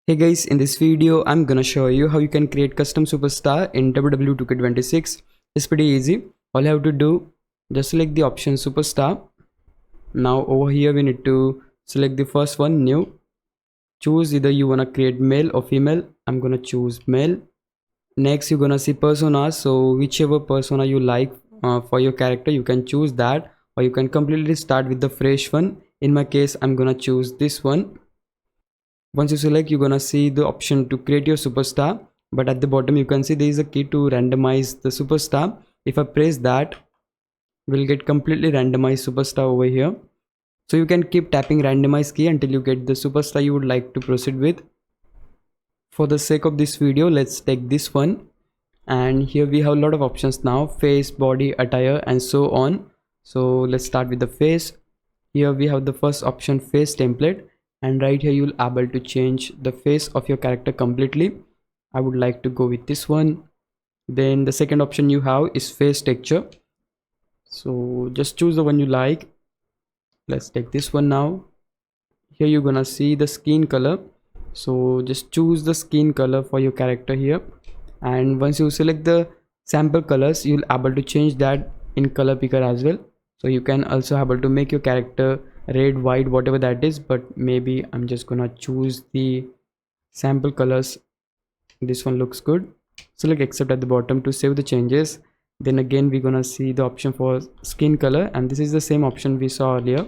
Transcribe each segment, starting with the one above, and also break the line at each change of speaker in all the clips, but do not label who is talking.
Hey guys, in this video I'm gonna show you how you can create custom superstar in WWE 2K26. It's pretty easy. All you have to do, just select the option superstar. Now over here we need to select the first one, new. Choose either you wanna create male or female. I'm gonna choose male. Next you're gonna see personas, so whichever persona you like for your character you can choose that, or you can completely start with the fresh one. In my case I'm gonna choose this one. Once you select, you're gonna see the option to create your superstar, but at the bottom you can see there is a key to randomize the superstar. If I press that, we'll get completely randomized superstar over here. So you can keep tapping randomize key until you get the superstar you would like to proceed with. For the sake of this video, let's take this one, and here we have a lot of options now: face, body, attire, and so on. So let's start with the face. Here we have the first option, face template, and right here you'll able to change the face of your character completely. I would like to go with this one. Then the second option you have is face texture, so just choose the one you like. Let's take this one now. Here you're gonna see the skin color, so just choose the skin color for your character here, and once you select the sample colors you'll able to change that in color picker as well. So you can also able to make your character red, white, whatever that is, but maybe I'm just gonna choose the sample colors. This one looks good. Select accept at the bottom to save the changes. Then again we're gonna see the option for skin color, and this is the same option we saw earlier.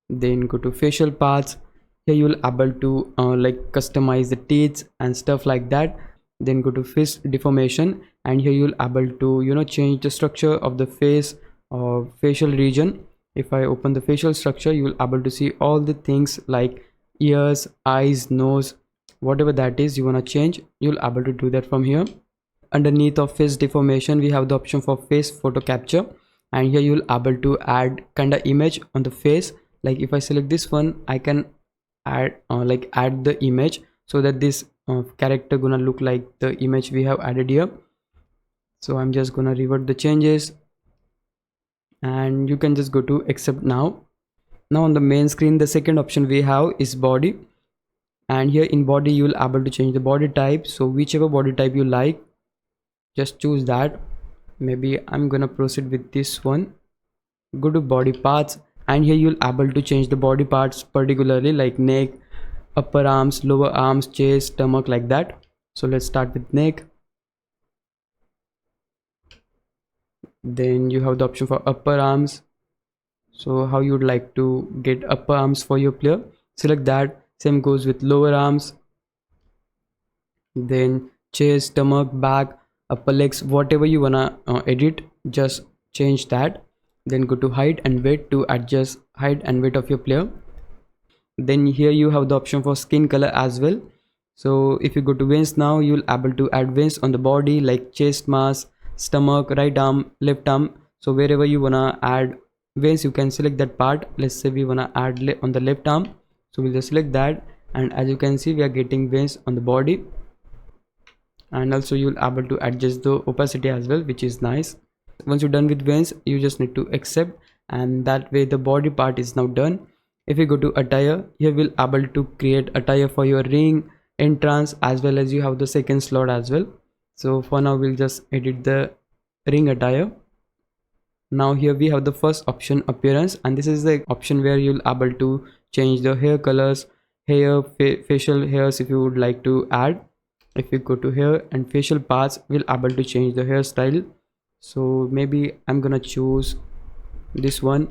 Then go to facial parts. Here you'll able to like customize the teeth and stuff like that. Then go to face deformation, and here you'll able to change the structure of the face or facial region. If I open the facial structure, you will able to see all the things like ears, eyes, nose, whatever that is you want to change, you'll able to do that from here. Underneath of face deformation we have the option for face photo capture, and here you'll able to add kinda image on the face. Like if I select this one, I can add the image so that this character gonna look like the image we have added here. So I'm just gonna revert the changes, and you can just go to accept now. Now on the main screen, the second option we have is body, and here in body you will able to change the body type. So whichever body type you like, just choose that. Maybe I'm gonna proceed with this one. Go to body parts, and here you'll able to change the body parts, particularly like neck, upper arms, lower arms, chest, stomach, like that. So let's start with neck. Then you have the option for upper arms, so how you would like to get upper arms for your player, select that. Same goes with lower arms, then chest, stomach, back, upper legs, whatever you wanna edit, just change that. Then go to height and weight to adjust height and weight of your player. Then here you have the option for skin color as well. So if you go to veins now, you'll able to add veins on the body like chest mass, stomach, right arm, left arm. So wherever you wanna add veins, you can select that part. Let's say we wanna add on the left arm, so we'll just select that, and as you can see we are getting veins on the body. And also you'll able to adjust the opacity as well, which is nice. Once you're done with veins, you just need to accept, and that way the body part is now done. If you go to attire, here we'll able to create attire for your ring, entrance, as well as you have the second slot as well. So for now we'll just edit the ring attire. Now here we have the first option, appearance, and this is the option where you'll able to change the hair colors, hair, facial hairs if you would like to add. If you go to hair and facial parts, we'll able to change the hairstyle. So maybe I'm gonna choose this one.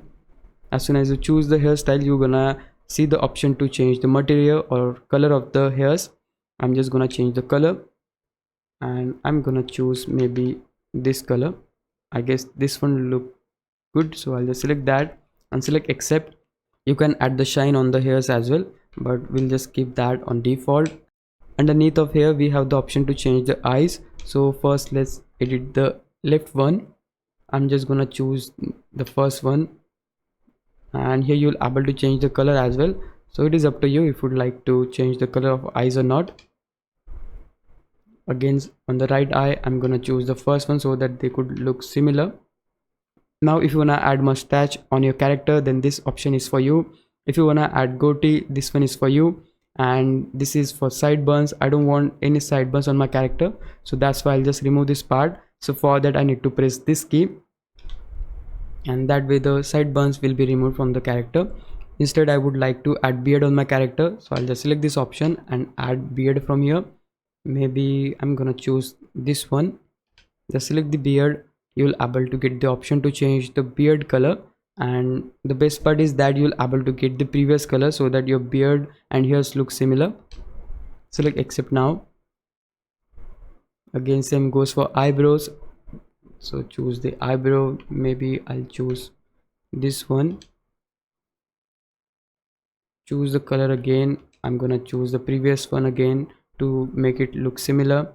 As soon as you choose the hairstyle, you're gonna see the option to change the material or color of the hairs. I'm just gonna change the color, and I'm gonna choose maybe this color. I guess this one look good, so I'll just select that and select accept. You can add the shine on the hairs as well, but we'll just keep that on default. Underneath of here we have the option to change the eyes. So first let's edit the left one. I'm just gonna choose the first one, and here you'll able to change the color as well. So it is up to you if you'd like to change the color of eyes or not. Again, on the right eye I'm gonna choose the first one so that they could look similar. Now if you wanna add mustache on your character, then this option is for you. If you wanna add goatee, this one is for you. and this is for sideburns. I don't want any sideburns on my character, so that's why I'll just remove this part. So for that I need to press this key, and that way the sideburns will be removed from the character. Instead I would like to add beard on my character, so I'll just select this option and add beard from here. Maybe I'm gonna choose this one. Just select the beard. You'll able to get the option to change the beard color, and the best part is that you'll able to get the previous color so that your beard and hairs look similar. Select accept now. Again same goes for eyebrows, so choose the eyebrow. Maybe I'll choose this one. Choose the color again. I'm gonna choose the previous one again to make it look similar.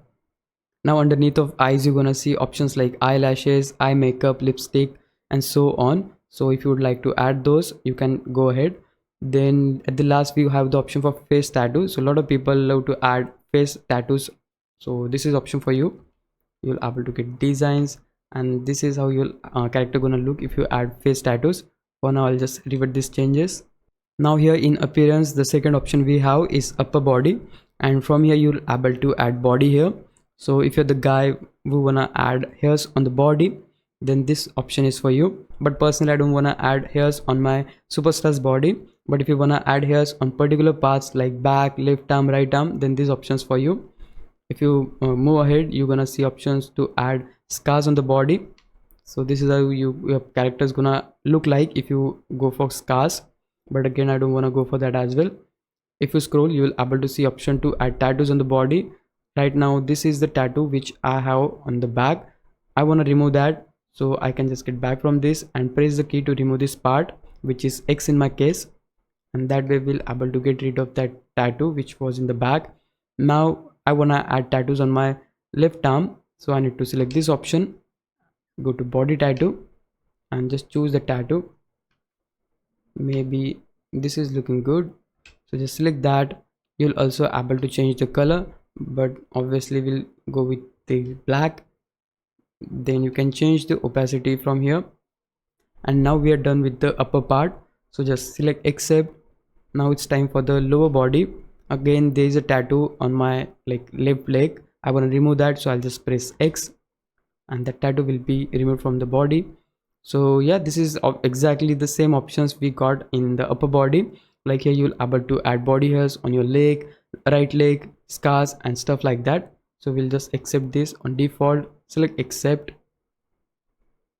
Now underneath of eyes you're gonna see options like eyelashes, eye makeup, lipstick, and so on. So if you would like to add those, you can go ahead. Then at the last we have the option for face tattoo. So a lot of people love to add face tattoos, so this is option for you. You'll able to get designs, and this is how your character gonna look if you add face tattoos. For now I'll just revert these changes. Now here in appearance, the second option we have is upper body, and from here you'll able to add body here. So if you're the guy who wanna add hairs on the body, then this option is for you. But personally I don't wanna add hairs on my superstar's body, but if you wanna add hairs on particular parts like back, left arm, right arm, then these options for you. If you move ahead, you're gonna see options to add scars on the body. So this is how your character is gonna look like if you go for scars, but again I don't want to go for that as well. If you scroll, you will able to see option to add tattoos on the body. Right now this is the tattoo which I have on the back. I want to remove that, so I can just get back from this and press the key to remove this part, which is X in my case, and that way we'll able to get rid of that tattoo which was in the back. Now I want to add tattoos on my left arm, so I need to select this option, go to body tattoo, and just choose the tattoo. Maybe this is looking good, so just select that. You'll also able to change the color, but obviously we'll go with the black. Then you can change the opacity from here, and now we are done with the upper part, so just select accept. Now it's time for the lower body. Again there is a tattoo on my left leg. I want to remove that, so I'll just press X, and that tattoo will be removed from the body. So yeah, this is exactly the same options we got in the upper body. Like here you'll able to add body hairs on your leg, right leg, scars and stuff like that. So we'll just accept this on default. Select accept.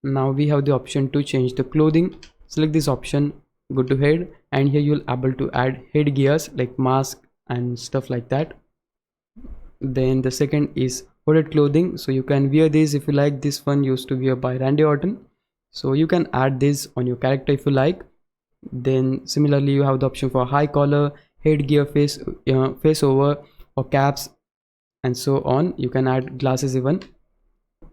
Now we have the option to change the clothing. Select this option, go to head, and here you'll able to add head gears like mask and stuff like that. Then the second is hooded clothing, so you can wear this if you like. This one used to wear by Randy Orton, so you can add this on your character if you like. Then similarly you have the option for high collar, headgear, face over or caps and so on. You can add glasses even.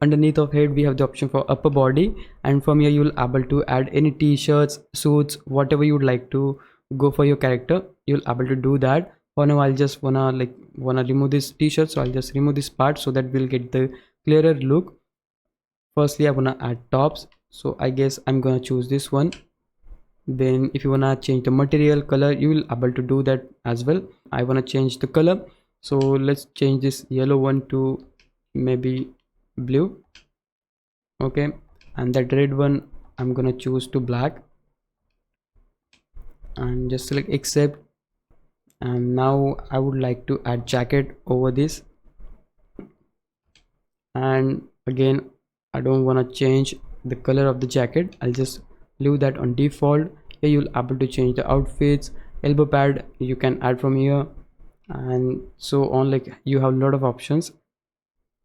Underneath of head we have the option for upper body, and from here you'll able to add any t-shirts, suits, whatever you would like to go for your character, you'll able to do that. For now I'll just wanna remove this t-shirt, so I'll just remove this part so that we'll get the clearer look. Firstly I wanna add tops, so I guess I'm gonna choose this one. Then if you wanna change the material color, you will able to do that as well. I wanna change the color, so let's change this yellow one to maybe blue. Okay, and that red one I'm gonna choose to black, and just select accept. And now I would like to add jacket over this, and again I don't want to change the color of the jacket. I'll just leave that on default. Here you'll able to change the outfits, elbow pad you can add from here and so on. Like you have a lot of options.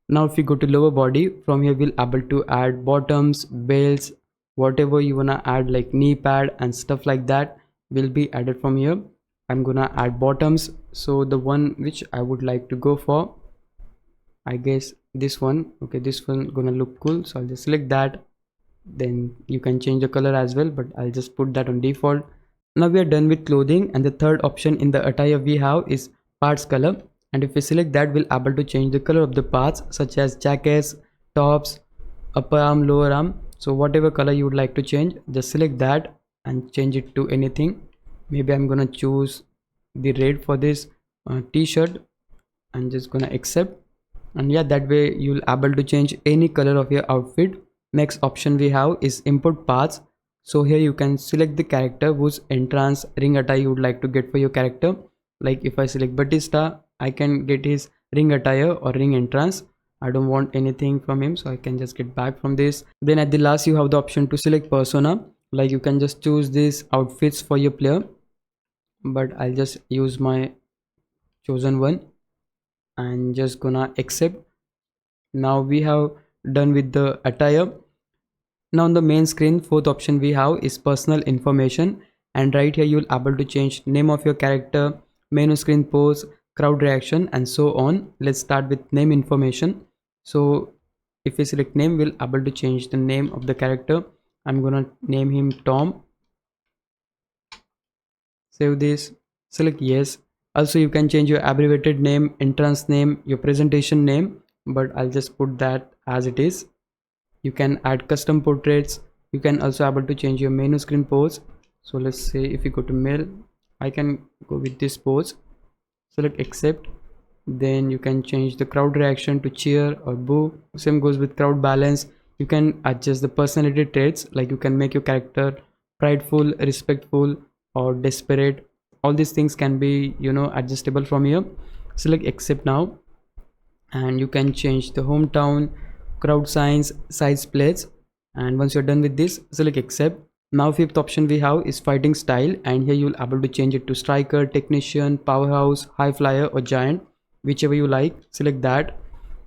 Now if you go to lower body, from here we'll able to add bottoms, belts, whatever you wanna add like knee pad and stuff like that will be added from here. I'm gonna add bottoms, so the one which I would like to go for, I guess this one. Okay, this one gonna look cool, so I'll just select that. Then you can change the color as well, but I'll just put that on default. Now we are done with clothing, and the third option in the attire we have is parts color, and if we select that, we'll able to change the color of the parts such as jackets, tops, upper arm, lower arm. So whatever color you would like to change, just select that and change it to anything. Maybe I'm gonna choose the red for this. t-shirt. I'm just gonna accept, and yeah, that way you'll able to change any color of your outfit. Next option we have is import paths. So here you can select the character whose entrance ring attire you would like to get for your character. Like if I select Batista, I can get his ring attire or ring entrance. I don't want anything from him, so I can just get back from this. Then at the last you have the option to select persona. Like you can just choose these outfits for your player, but I'll just use my chosen one and just gonna accept. Now we have done with the attire. Now on the main screen, fourth option we have is personal information, and right here you'll able to change name of your character, menu screen pose, crowd reaction, and so on. Let's start with name information. So if we select name, we'll able to change the name of the character. I'm gonna name him Tom. Save this, select yes. Also you can change your abbreviated name, entrance name, your presentation name, but I'll just put that as it is. You can add custom portraits. You can also able to change your menu screen pose. So let's say if you go to mail, I can go with this pose, select accept. Then you can change the crowd reaction to cheer or boo. Same goes with crowd balance. You can adjust the personality traits, like you can make your character prideful, respectful, or desperate. All these things can be adjustable from here. Select accept now, and you can change the hometown, crowd signs, size plates. And once you're done with this, select accept. Now fifth option we have is fighting style, and here you'll able to change it to striker, technician, powerhouse, high flyer, or giant, whichever you like. Select that,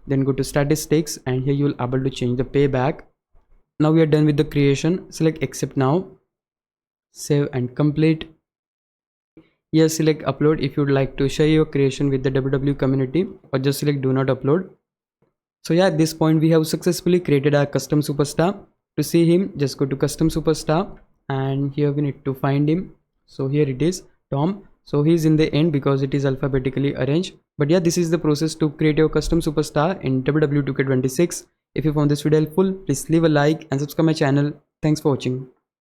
then go to statistics, and here you'll able to change the payback. Now we are done with the creation. Select accept now, save and complete. Here select upload if you'd like to share your creation with the WWE community, or just select do not upload. So yeah, at this point we have successfully created our custom superstar. To see him, just go to custom superstar, and here we need to find him. So here it is, Tom. So he's in the end because it is alphabetically arranged. But yeah, this is the process to create your custom superstar in WWE 2K26. If you found this video helpful, please leave a like and subscribe my channel. Thanks for watching.